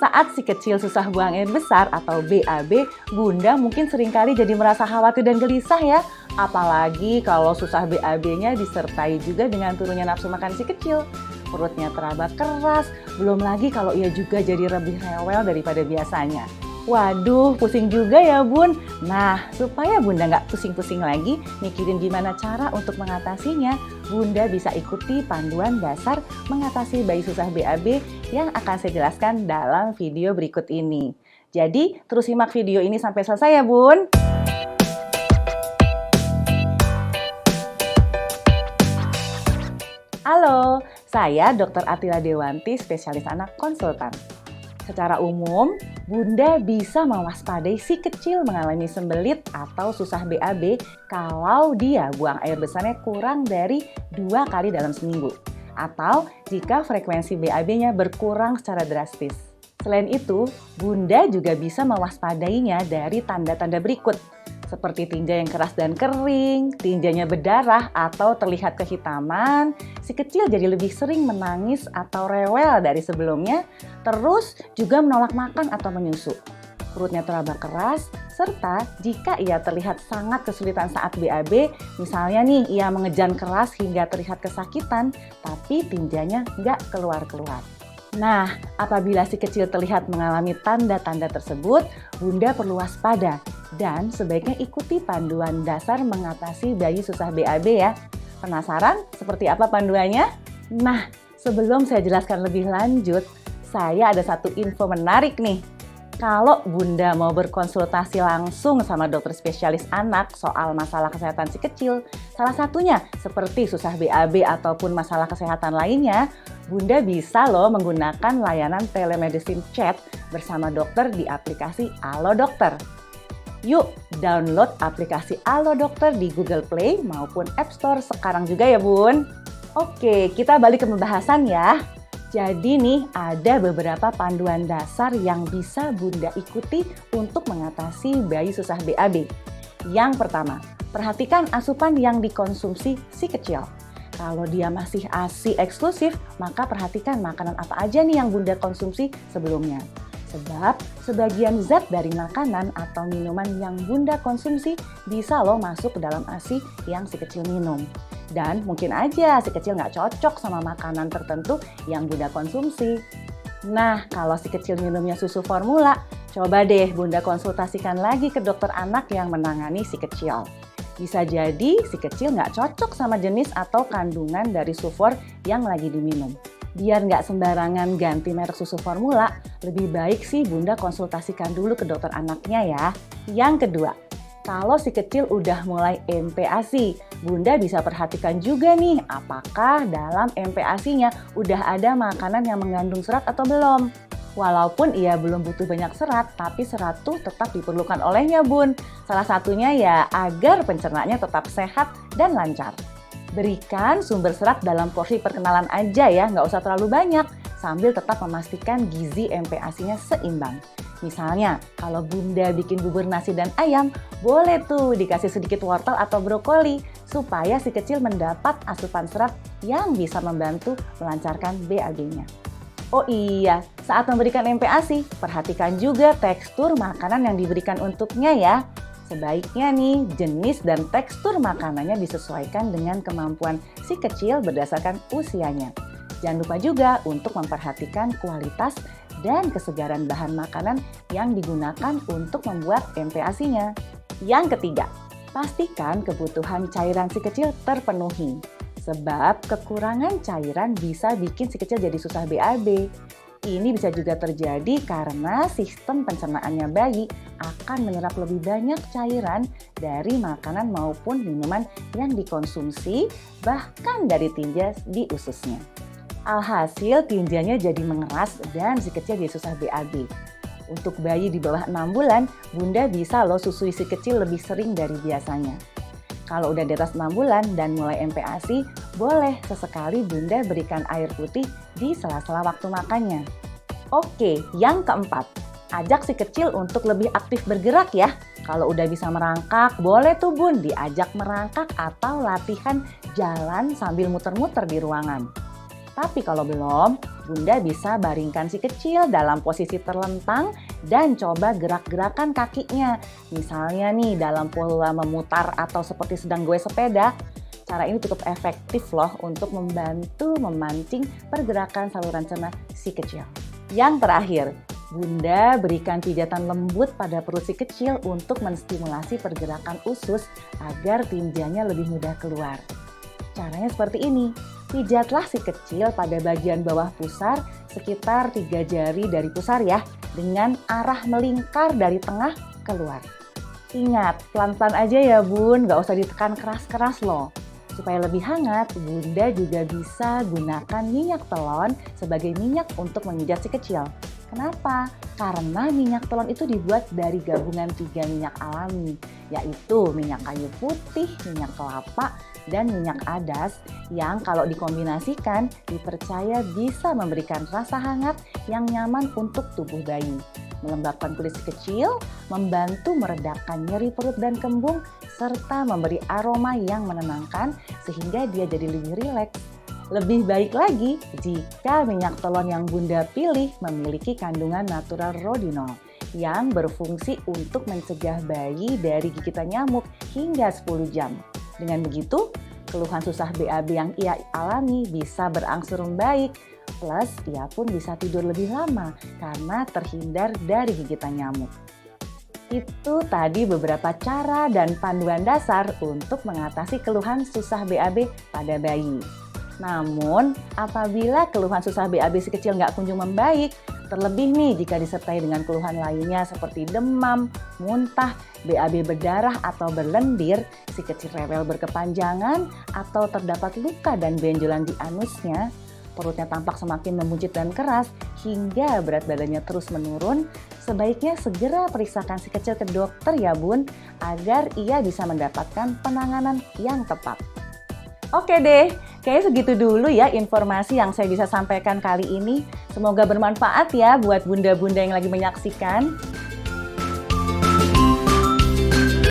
Saat si kecil susah buang air besar atau BAB, Bunda mungkin seringkali jadi merasa khawatir dan gelisah ya. Apalagi kalau susah BAB-nya disertai juga dengan turunnya nafsu makan si kecil. Perutnya teraba keras, belum lagi kalau ia juga jadi lebih rewel daripada biasanya. Waduh, pusing juga ya Bun. Nah, supaya Bunda nggak pusing-pusing lagi mikirin gimana cara untuk mengatasinya, Bunda bisa ikuti panduan dasar mengatasi bayi susah BAB yang akan saya jelaskan dalam video berikut ini. Jadi, terus simak video ini sampai selesai ya Bun. Halo, saya Dr. Atila Dewanti, spesialis anak konsultan. Secara umum, Bunda bisa mewaspadai si kecil mengalami sembelit atau susah BAB kalau dia buang air besarnya kurang dari 2 kali dalam seminggu, atau jika frekuensi BAB-nya berkurang secara drastis. Selain itu, Bunda juga bisa mewaspadainya dari tanda-tanda berikut, seperti tinja yang keras dan kering, tinjanya berdarah atau terlihat kehitaman, si kecil jadi lebih sering menangis atau rewel dari sebelumnya, terus juga menolak makan atau menyusu. Perutnya teraba keras, serta jika ia terlihat sangat kesulitan saat BAB, misalnya nih ia mengejan keras hingga terlihat kesakitan, tapi tinjanya nggak keluar-keluar. Nah, apabila si kecil terlihat mengalami tanda-tanda tersebut, Bunda perlu waspada dan sebaiknya ikuti panduan dasar mengatasi bayi susah BAB ya. Penasaran seperti apa panduannya? Nah, sebelum saya jelaskan lebih lanjut, saya ada satu info menarik nih. Kalau Bunda mau berkonsultasi langsung sama dokter spesialis anak soal masalah kesehatan si kecil, salah satunya seperti susah BAB ataupun masalah kesehatan lainnya, Bunda bisa loh menggunakan layanan telemedicine chat bersama dokter di aplikasi Alo Dokter. Yuk, download aplikasi Alo Dokter di Google Play maupun App Store sekarang juga ya Bun. Oke, kita balik ke pembahasan ya. Jadi nih, ada beberapa panduan dasar yang bisa Bunda ikuti untuk mengatasi bayi susah BAB. Yang pertama, perhatikan asupan yang dikonsumsi si kecil. Kalau dia masih ASI eksklusif, maka perhatikan makanan apa aja nih yang Bunda konsumsi sebelumnya. Sebab sebagian zat dari makanan atau minuman yang Bunda konsumsi bisa loh masuk ke dalam ASI yang si kecil minum. Dan mungkin aja si kecil nggak cocok sama makanan tertentu yang Bunda konsumsi. Nah, kalau si kecil minumnya susu formula, coba deh Bunda konsultasikan lagi ke dokter anak yang menangani si kecil. Bisa jadi si kecil nggak cocok sama jenis atau kandungan dari sufor yang lagi diminum. Biar nggak sembarangan ganti merek susu formula, lebih baik sih Bunda konsultasikan dulu ke dokter anaknya ya. Yang kedua, kalau si kecil udah mulai MPASI, Bunda bisa perhatikan juga nih apakah dalam MPASI-nya udah ada makanan yang mengandung serat atau belum. Walaupun ia belum butuh banyak serat, tapi serat tuh tetap diperlukan olehnya Bun. Salah satunya ya agar pencernaannya tetap sehat dan lancar. Berikan sumber serat dalam porsi perkenalan aja ya, nggak usah terlalu banyak, sambil tetap memastikan gizi MPASI-nya seimbang. Misalnya, kalau Bunda bikin bubur nasi dan ayam, boleh tuh dikasih sedikit wortel atau brokoli, supaya si kecil mendapat asupan serat yang bisa membantu melancarkan BAB-nya. Oh iya, saat memberikan MPASI, perhatikan juga tekstur makanan yang diberikan untuknya ya. Sebaiknya nih, jenis dan tekstur makanannya disesuaikan dengan kemampuan si kecil berdasarkan usianya. Jangan lupa juga untuk memperhatikan kualitas dan kesegaran bahan makanan yang digunakan untuk membuat MPASI-nya. Yang ketiga, pastikan kebutuhan cairan si kecil terpenuhi. Sebab kekurangan cairan bisa bikin si kecil jadi susah BAB. Ini bisa juga terjadi karena sistem pencernaannya bayi akan menyerap lebih banyak cairan dari makanan maupun minuman yang dikonsumsi, bahkan dari tinja di ususnya. Alhasil tinjanya jadi mengeras dan si kecil jadi susah BAB. Untuk bayi di bawah 6 bulan, Bunda bisa loh susui si kecil lebih sering dari biasanya. Kalau udah di atas 6 bulan dan mulai MPASI, boleh sesekali Bunda berikan air putih di sela-sela waktu makannya. Oke, yang keempat, ajak si kecil untuk lebih aktif bergerak ya. Kalau udah bisa merangkak, boleh tuh Bun diajak merangkak atau latihan jalan sambil muter-muter di ruangan. Tapi kalau belum, Bunda bisa baringkan si kecil dalam posisi terlentang dan coba gerak-gerakan kakinya. Misalnya nih dalam pola memutar atau seperti sedang goes sepeda. Cara ini cukup efektif loh untuk membantu memancing pergerakan saluran cerna si kecil. Yang terakhir, Bunda berikan pijatan lembut pada perut si kecil untuk menstimulasi pergerakan usus agar tinjanya lebih mudah keluar. Caranya seperti ini, pijatlah si kecil pada bagian bawah pusar sekitar 3 jari dari pusar ya, dengan arah melingkar dari tengah keluar. Ingat, pelan-pelan aja ya Bun, gak usah ditekan keras-keras loh. Supaya lebih hangat, Bunda juga bisa gunakan minyak telon sebagai minyak untuk memijat si kecil. Kenapa? Karena minyak telon itu dibuat dari gabungan 3 minyak alami, yaitu minyak kayu putih, minyak kelapa, dan minyak adas yang kalau dikombinasikan dipercaya bisa memberikan rasa hangat yang nyaman untuk tubuh bayi, melembabkan kulit si kecil, membantu meredakan nyeri perut dan kembung, serta memberi aroma yang menenangkan sehingga dia jadi lebih rileks. Lebih baik lagi jika minyak telon yang Bunda pilih memiliki kandungan natural rodinol yang berfungsi untuk mencegah bayi dari gigitan nyamuk hingga 10 jam. Dengan begitu, keluhan susah BAB yang ia alami bisa berangsur membaik, plus ia pun bisa tidur lebih lama karena terhindar dari gigitan nyamuk. Itu tadi beberapa cara dan panduan dasar untuk mengatasi keluhan susah BAB pada bayi. Namun, apabila keluhan susah BAB si kecil nggak kunjung membaik, terlebih nih jika disertai dengan keluhan lainnya seperti demam, muntah, BAB berdarah atau berlendir, si kecil rewel berkepanjangan, atau terdapat luka dan benjolan di anusnya, perutnya tampak semakin membuncit dan keras, hingga berat badannya terus menurun, sebaiknya segera periksakan si kecil ke dokter ya Bun, agar ia bisa mendapatkan penanganan yang tepat. Oke deh, kayaknya segitu dulu ya informasi yang saya bisa sampaikan kali ini. Semoga bermanfaat ya buat bunda-bunda yang lagi menyaksikan.